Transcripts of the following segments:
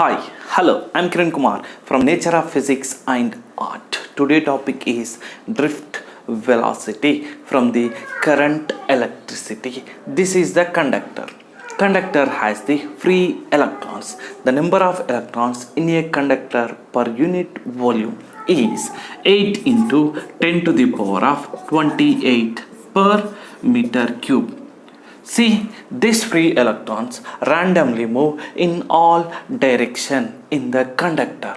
Hi, hello, I'm Kiran Kumar from Nature of Physics and Art. Today topic is drift velocity from the current electricity. This is the conductor. Conductor has the free electrons. The number of electrons in a conductor per unit volume is 8 into 10 to the power of 28 per meter cube. See, these free electrons randomly move in all direction in the conductor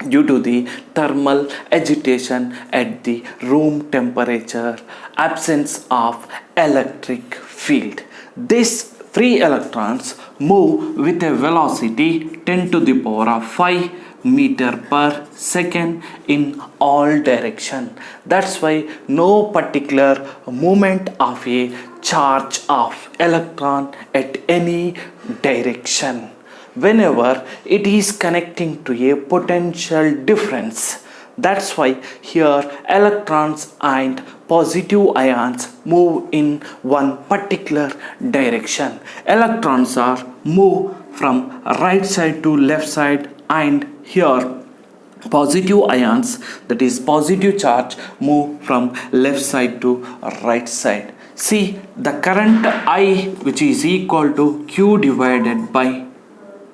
due to the thermal agitation at the room temperature, absence of electric field. These free electrons move with a velocity 10 to the power of 5 meter per second in all direction. That's why no particular movement of a charge of electron at any direction whenever it is connecting to a potential difference. That's why here electrons and positive ions move in one particular direction. Electrons are move from right side to left side, and here positive ions, that is positive charge, move from left side to right side. See, the current I, which is equal to Q divided by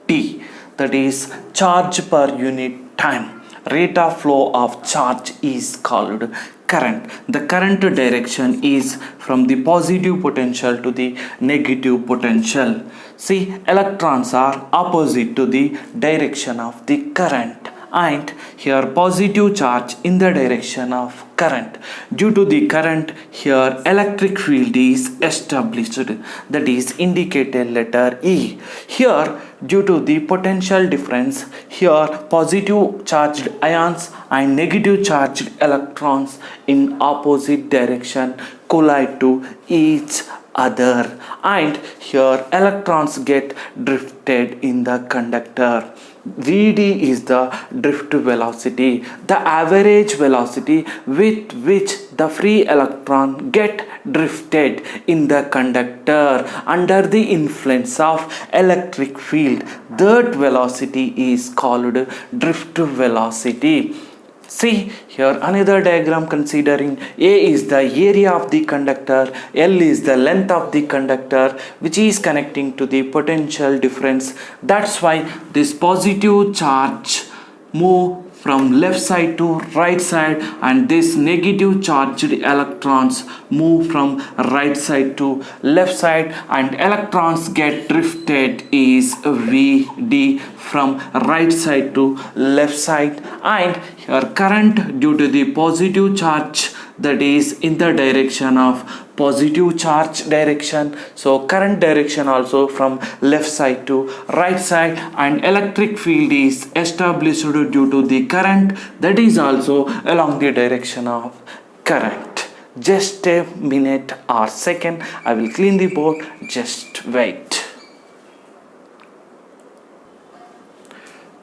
T, that is charge per unit time. Rate of flow of charge is called current. The current direction is from the positive potential to the negative potential. See, electrons are opposite to the direction of the current, and here positive charge in the direction of current. Due to the current, here electric field is established, that is indicated letter E. Here due to the potential difference, here positive charged ions and negative charged electrons in opposite direction collide to each other, and here electrons get drifted in the conductor. Vd is the drift velocity, the average velocity with which the free electron get drifted in the conductor under the influence of electric field. That velocity is called drift velocity. See, here another diagram considering A is the area of the conductor, L is the length of the conductor which is connecting to the potential difference. That's why this positive charge move from left side to right side, and this negative charged electrons move from right side to left side, and electrons get drifted is Vd from right side to left side. And here current due to the positive charge, that is in the direction of positive charge direction, so current direction also from left side to right side, and electric field is established due to the current, that is also along the direction of current. Just a minute or second, I will clean the board, just wait.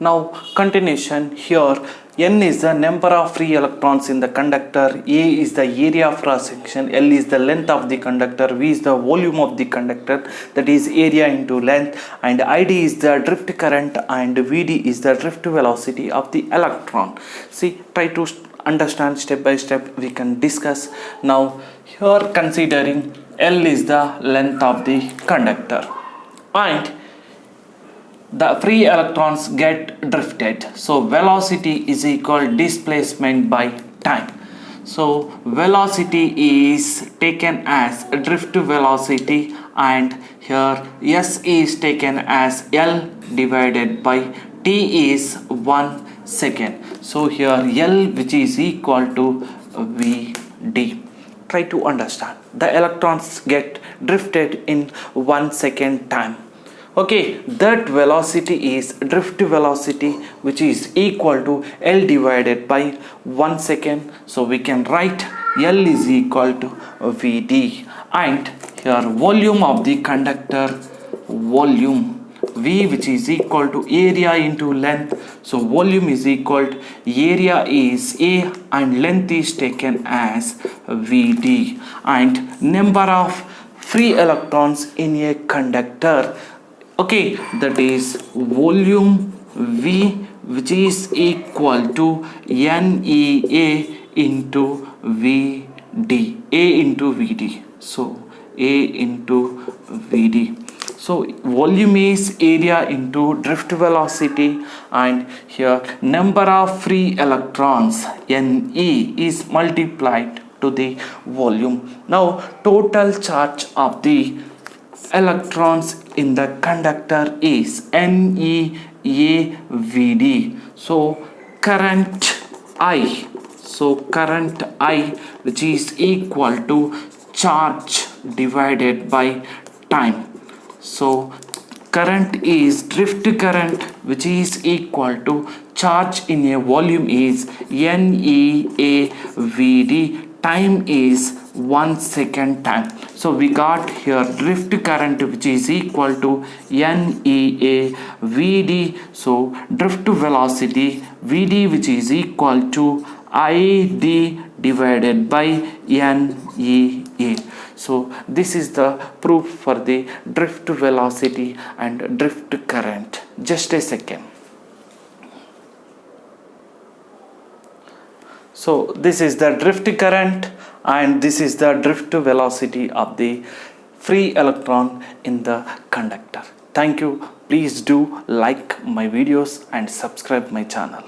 Now continuation, here N is the number of free electrons in the conductor, A is the area of cross section, L is the length of the conductor, V is the volume of the conductor, that is area into length, and ID is the drift current, and Vd is the drift velocity of the electron. See, try to understand step by step, we can discuss. Now here considering L is the length of the conductor, and the free electrons get drifted, so velocity is equal displacement by time. So velocity is taken as drift velocity, and here S is taken as L divided by T is 1 second. So here L, which is equal to Vd. Try to understand, the electrons get drifted in 1 second time. Okay, that velocity is drift velocity, which is equal to L divided by 1 second. So we can write L is equal to Vd, and here volume of the conductor, volume V, which is equal to area into length. So volume is equal to area is A and length is taken as Vd, and number of free electrons in a conductor, okay, that is volume V, which is equal to NEA into VD, A into VD. So A into VD. So volume is area into drift velocity, and here number of free electrons Ne is multiplied to the volume. Now total charge of the electrons in the conductor is NeAVD. So current I, which is equal to charge divided by time. So current is drift current, which is equal to charge in a volume is NeAVD. Time is 1 second time. So we got here drift current, which is equal to NeAVD. So drift velocity VD, which is equal to ID divided by NEA. So this is the proof for the drift velocity and drift current. Just a second. So this is the drift current and this is the drift velocity of the free electron in the conductor. Thank you. Please do like my videos and subscribe my channel.